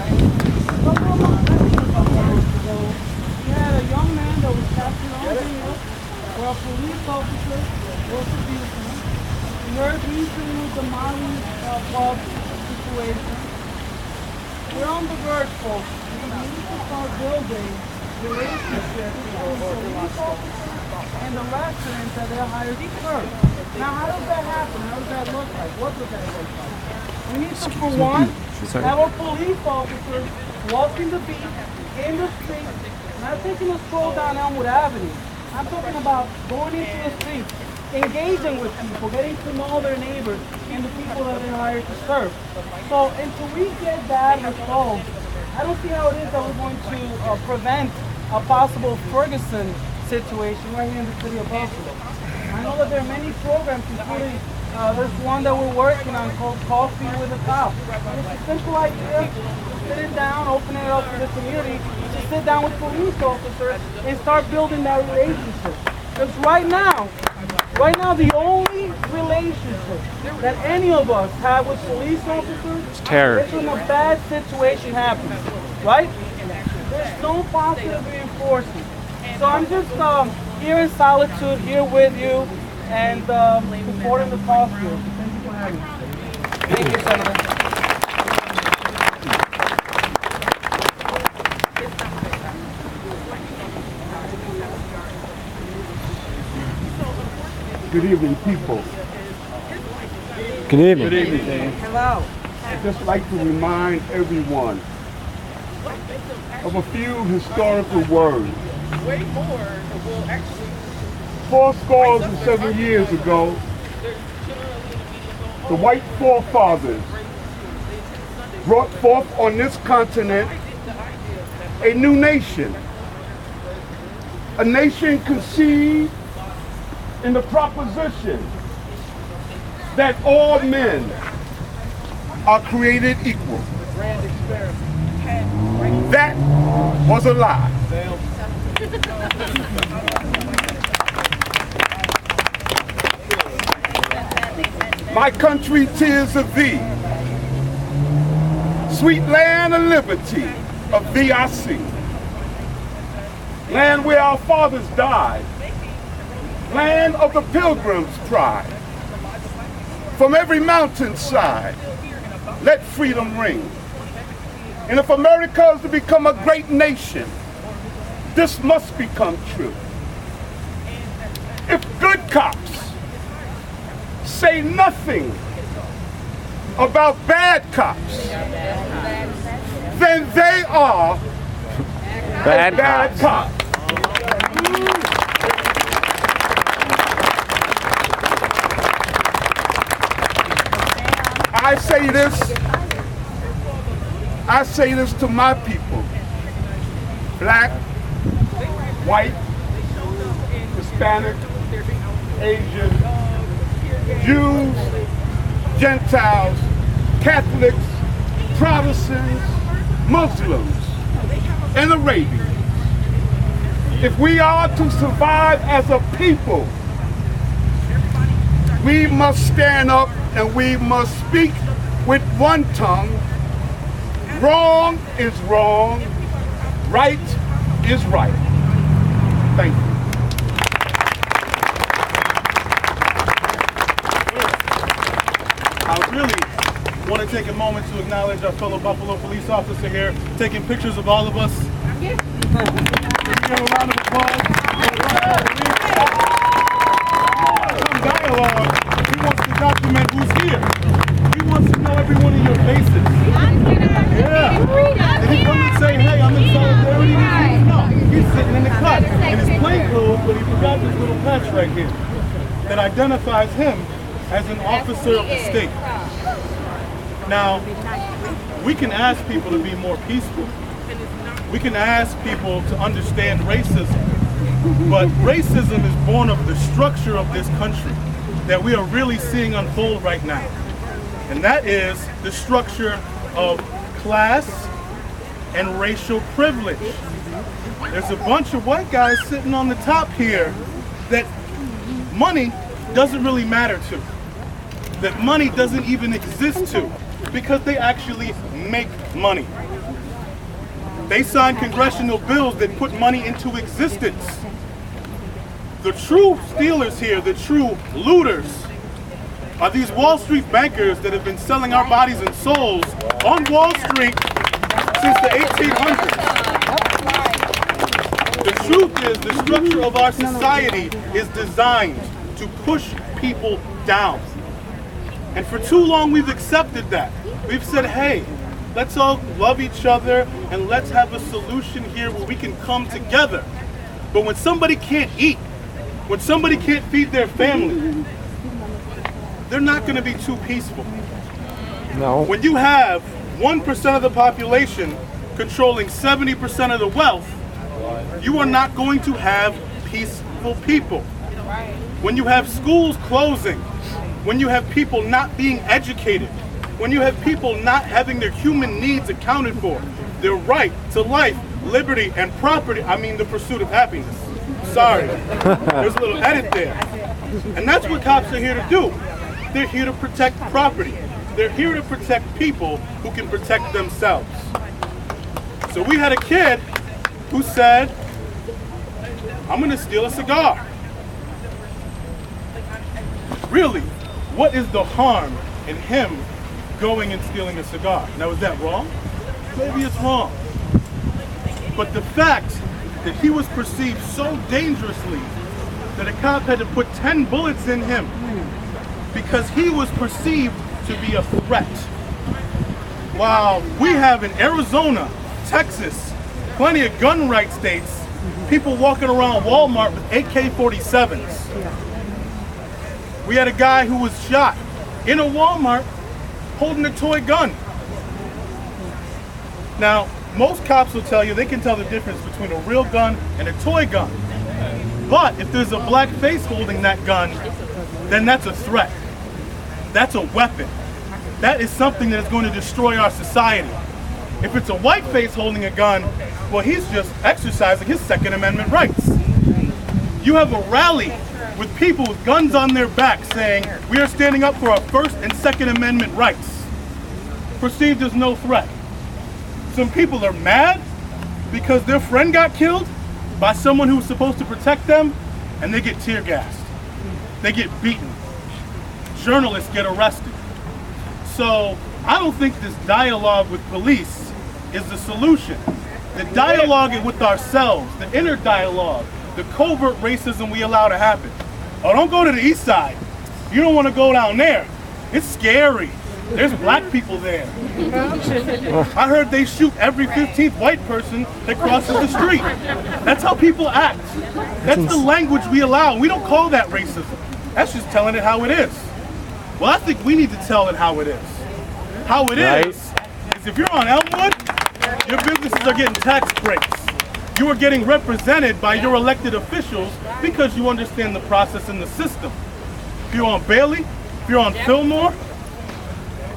couple of months ago, we had a young man that was captured on video where a police officer was abusing him. We heard recently with the Mali pub situation. We're on the verge, folks. We need to start building relationships between police officers and the residents that they're hired to serve. Now, how does that happen? How does that look like? What does that look like? We need to, for one, have our police officers walking the beat in the street, not taking a stroll down Elmwood Avenue. I'm talking about going into the streets, engaging with people, getting to know their neighbors and the people that they're hired to serve. So until we get that resolved, I don't see how it is that we're going to prevent a possible Ferguson situation right here in the city of Buffalo. I know that there are many programs, including there's one that we're working on called Coffee with a Cop. It's a simple idea, sit it down, open it up to the community, to sit down with police officers and start building that relationship. Because right now, the only relationship that any of us have with police officers is when a bad situation happens, right? There's no positive reinforcement. So I'm just here in solitude, here with you, and supporting the cause here. Thank you for having me. Thank you, Senator. Good evening, people. Good evening. Good evening. Hello. I'd just like to remind everyone of a few historical words. Way more will actually 7 years ago, the white forefathers brought forth on this continent a new nation. A nation conceived in the proposition that all men are created equal. That was a lie. My country, 'tis of thee, sweet land of liberty, of thee I sing. Land where our fathers died, land of the pilgrims' pride. From every mountainside, let freedom ring. And if America is to become a great nation, this must become true. If good cops say nothing about bad cops, then they are bad cops. I say this to my people, black, white, Hispanic, Asian, Jews, Gentiles, Catholics, Protestants, Muslims, and Arabians. If we are to survive as a people, we must stand up and we must speak with one tongue. Wrong is wrong, right is right. Thank you. I really want to take a moment to acknowledge our fellow Buffalo police officer here, taking pictures of all of us. Give a round of applause. Some dialogue. He wants to document who's here. He wants to know every one of your faces. Yeah. Did he come and say, hey, I'm in solidarity with you? No. He's sitting in the cut in his plain clothes, but he forgot this little patch right here that identifies him as an officer of the state. Now, we can ask people to be more peaceful. We can ask people to understand racism. But racism is born of the structure of this country that we are really seeing unfold right now. And that is the structure of class and racial privilege. There's a bunch of white guys sitting on the top here that money doesn't really matter to, that money doesn't even exist to. because they actually make money. They sign congressional bills that put money into existence. The true stealers here, the true looters, are these Wall Street bankers that have been selling our bodies and souls on Wall Street since the 1800s. The truth is, the structure of our society is designed to push people down. And for too long, we've accepted that. We've said, hey, let's all love each other and let's have a solution here where we can come together. But when somebody can't eat, when somebody can't feed their family, they're not going to be too peaceful. No. When you have 1% of the population controlling 70% of the wealth, you are not going to have peaceful people. When you have schools closing, when you have people not being educated, when you have people not having their human needs accounted for, their right to life, liberty, and property, I mean the pursuit of happiness. Sorry, there's a little edit there. And that's what cops are here to do. They're here to protect property. They're here to protect people who can protect themselves. So we had a kid who said, I'm gonna steal a cigar. Really, what is the harm in him going and stealing a cigar? Now, is that wrong? Maybe it's wrong. But the fact that he was perceived so dangerously that a cop had to put 10 bullets in him because he was perceived to be a threat. While we have in Arizona, Texas, plenty of gun rights states, people walking around Walmart with AK-47s. We had a guy who was shot in a Walmart holding a toy gun. Now, most cops will tell you they can tell the difference between a real gun and a toy gun. But if there's a black face holding that gun, then that's a threat. That's a weapon. That is something that is going to destroy our society. If it's a white face holding a gun, well, he's just exercising his Second Amendment rights. You have a rally with people with guns on their back saying, we are standing up for our First and Second Amendment rights. Perceived as no threat. Some people are mad because their friend got killed by someone who was supposed to protect them, and they get tear gassed. They get beaten. Journalists get arrested. So I don't think this dialogue with police is the solution. The dialogue with ourselves, the inner dialogue, the covert racism we allow to happen. Oh, don't go to the east side. You don't want to go down there. It's scary. There's black people there. I heard they shoot every 15th white person that crosses the street. That's how people act. That's the language we allow. We don't call that racism. That's just telling it how it is. Well, I think we need to tell it how it is. How it is if you're on Elmwood, your businesses are getting tax breaks. You are getting represented by your elected officials because you understand the process and the system. If you're on Bailey, if you're on Fillmore,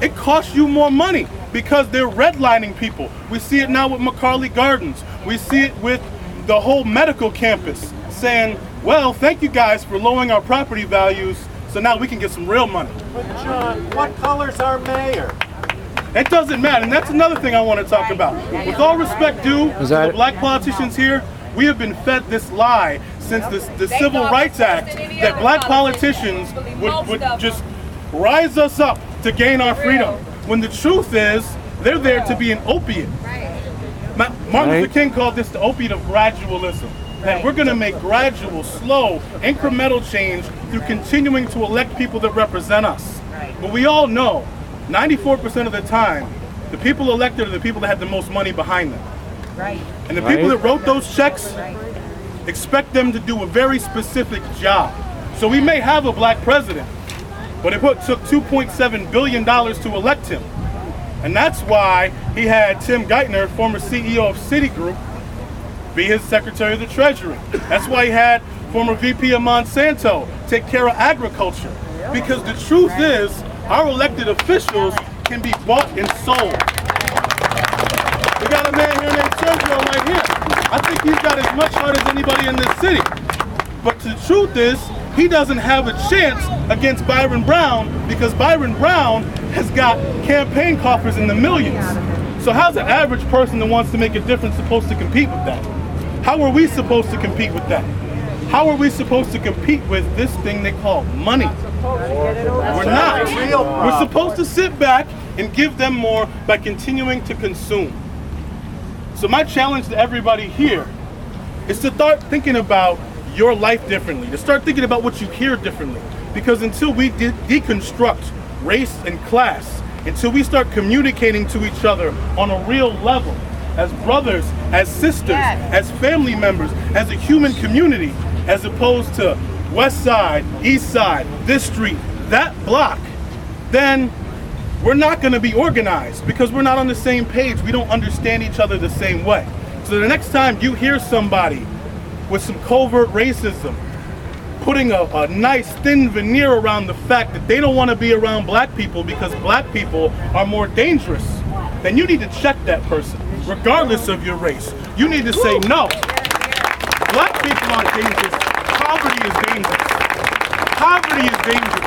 it costs you more money because they're redlining people. We see it now with McCarley Gardens. We see it with the whole medical campus saying, well, thank you guys for lowering our property values so now we can get some real money. But John, what color's our mayor? It doesn't matter, and that's another thing I want to talk about. With all respect due to the black politicians here, we have been fed this lie since the Civil Rights Act that black politicians would just rise us up to gain our freedom. When the truth is, they're there to be an opiate. Martin Luther King called this the opiate of gradualism. That we're going to make gradual, slow, incremental change through continuing to elect people that represent us. But we all know 94% of the time, the people elected are the people that had the most money behind them. Right. And the people that wrote those checks expect them to do a very specific job. So we may have a black president, but it took $2.7 billion to elect him. And that's why he had Tim Geithner, former CEO of Citigroup, be his Secretary of the Treasury. That's why he had former VP of Monsanto take care of agriculture. Because the truth is, our elected officials can be bought and sold. We got a man here named Sergio right here. I think he's got as much heart as anybody in this city. But the truth is, he doesn't have a chance against Byron Brown because Byron Brown has got campaign coffers in the millions. So how's the average person that wants to make a difference supposed to compete with that? How are we supposed to compete with that? How are we supposed to compete with this thing they call money? We're not. We're supposed to sit back and give them more by continuing to consume. So my challenge to everybody here is to start thinking about your life differently, to start thinking about what you hear differently. Because until we deconstruct race and class, until we start communicating to each other on a real level, as brothers, as sisters, as family members, as a human community, as opposed to West Side, East Side, this street, that block, then we're not going to be organized because we're not on the same page. We don't understand each other the same way. So the next time you hear somebody with some covert racism, putting a nice thin veneer around the fact that they don't want to be around black people because black people are more dangerous, then you need to check that person, regardless of your race. You need to say, no, black people are dangerous. Poverty is dangerous. Poverty is dangerous.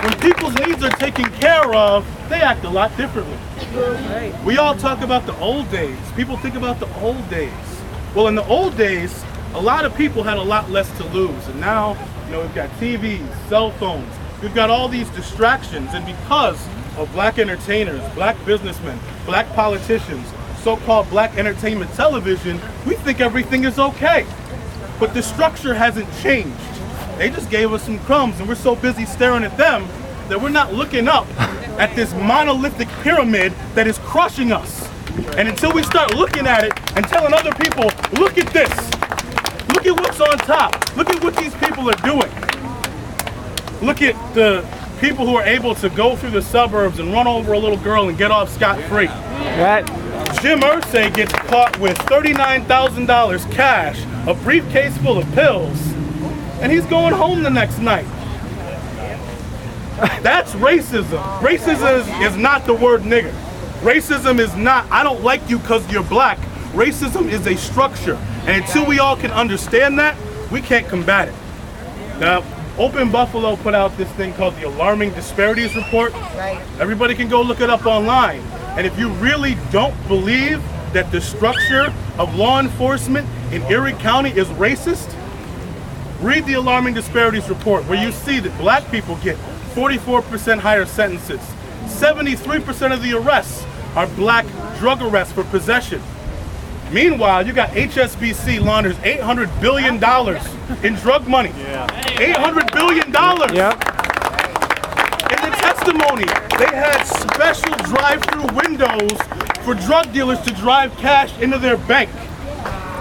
When people's needs are taken care of, they act a lot differently. We all talk about the old days. People think about the old days. Well, in the old days, a lot of people had a lot less to lose. And now, we've got TVs, cell phones. We've got all these distractions. And because of black entertainers, black businessmen, black politicians, so-called black entertainment television, we think everything is okay. But the structure hasn't changed. They just gave us some crumbs, and we're so busy staring at them that we're not looking up at this monolithic pyramid that is crushing us. And until we start looking at it and telling other people, look at this. Look at what's on top. Look at what these people are doing. Look at the people who are able to go through the suburbs and run over a little girl and get off scot-free. Right. Jim Irsay gets caught with $39,000 cash, a briefcase full of pills, and he's going home the next night. That's racism. Racism is not the word nigger. Racism is not, I don't like you because you're black. Racism is a structure. And until we all can understand that, we can't combat it. Now, Open Buffalo put out this thing called the Alarming Disparities Report. Right. Everybody can go look it up online. And if you really don't believe that the structure of law enforcement in Erie County is racist, read the Alarming Disparities Report, where you see that black people get 44% higher sentences. 73% of the arrests are black drug arrests for possession. Meanwhile, you got HSBC launders $800 billion in drug money. $800 billion. Yep. In the testimony, they had special drive-through windows for drug dealers to drive cash into their bank.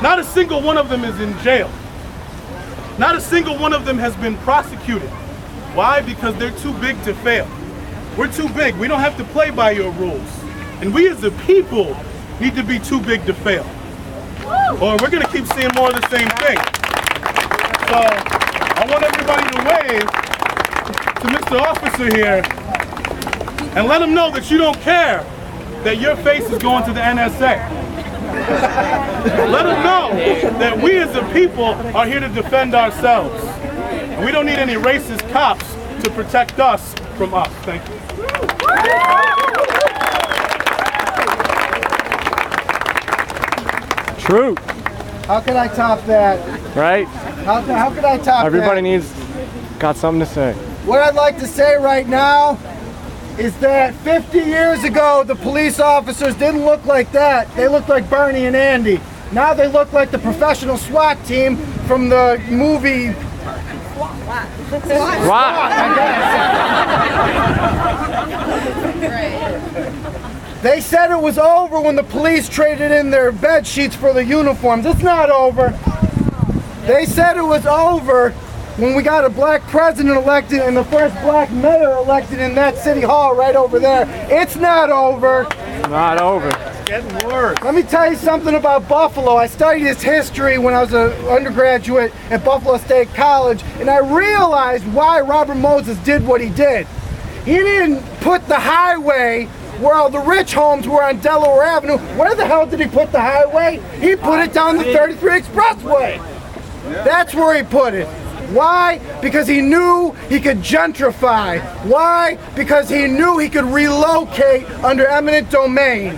Not a single one of them is in jail. Not a single one of them has been prosecuted. Why? Because they're too big to fail. We're too big. We don't have to play by your rules. And we as a people need to be too big to fail. Or we're going to keep seeing more of the same thing. So I want everybody to wave to Mr. Officer here and let him know that you don't care that your face is going to the NSA. Let him know that we as a people are here to defend ourselves. And we don't need any racist cops to protect us from us. Thank you. True. How can I top that? Right? How can I top Everybody that? got something to say. What I'd like to say right now is that 50 years ago, the police officers didn't look like that. They looked like Barney and Andy. Now they look like the professional SWAT team from the movie SWAT. They said it was over when the police traded in their bed sheets for the uniforms. It's not over. They said it was over when we got a black president elected and the first black mayor elected in that city hall right over there. It's not over. Not over. Getting worse. Let me tell you something about Buffalo. I studied its history when I was an undergraduate at Buffalo State College, and I realized why Robert Moses did what he did. He didn't put the highway where all the rich homes were on Delaware Avenue. Where the hell did he put the highway? He put it down the 33 Expressway. That's where he put it. Why? Because he knew he could gentrify. Why? Because he knew he could relocate under eminent domain.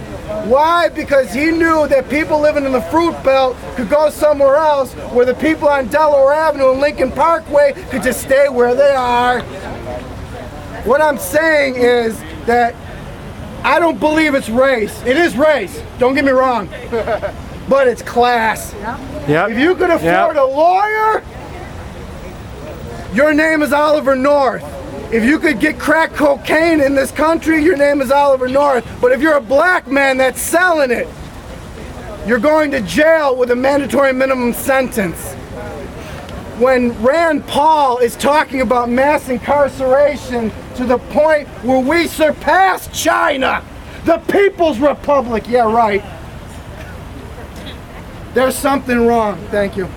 Why? Because he knew that people living in the fruit belt could go somewhere else where the people on Delaware Avenue and Lincoln Parkway could just stay where they are. What I'm saying is that I don't believe it's race. It is race, don't get me wrong, but it's class. Yep. If you could afford a lawyer, your name is Oliver North. If you could get crack cocaine in this country, your name is Oliver North. But if you're a black man that's selling it, you're going to jail with a mandatory minimum sentence. When Rand Paul is talking about mass incarceration to the point where we surpass China, the People's Republic, yeah, right. There's something wrong. Thank you.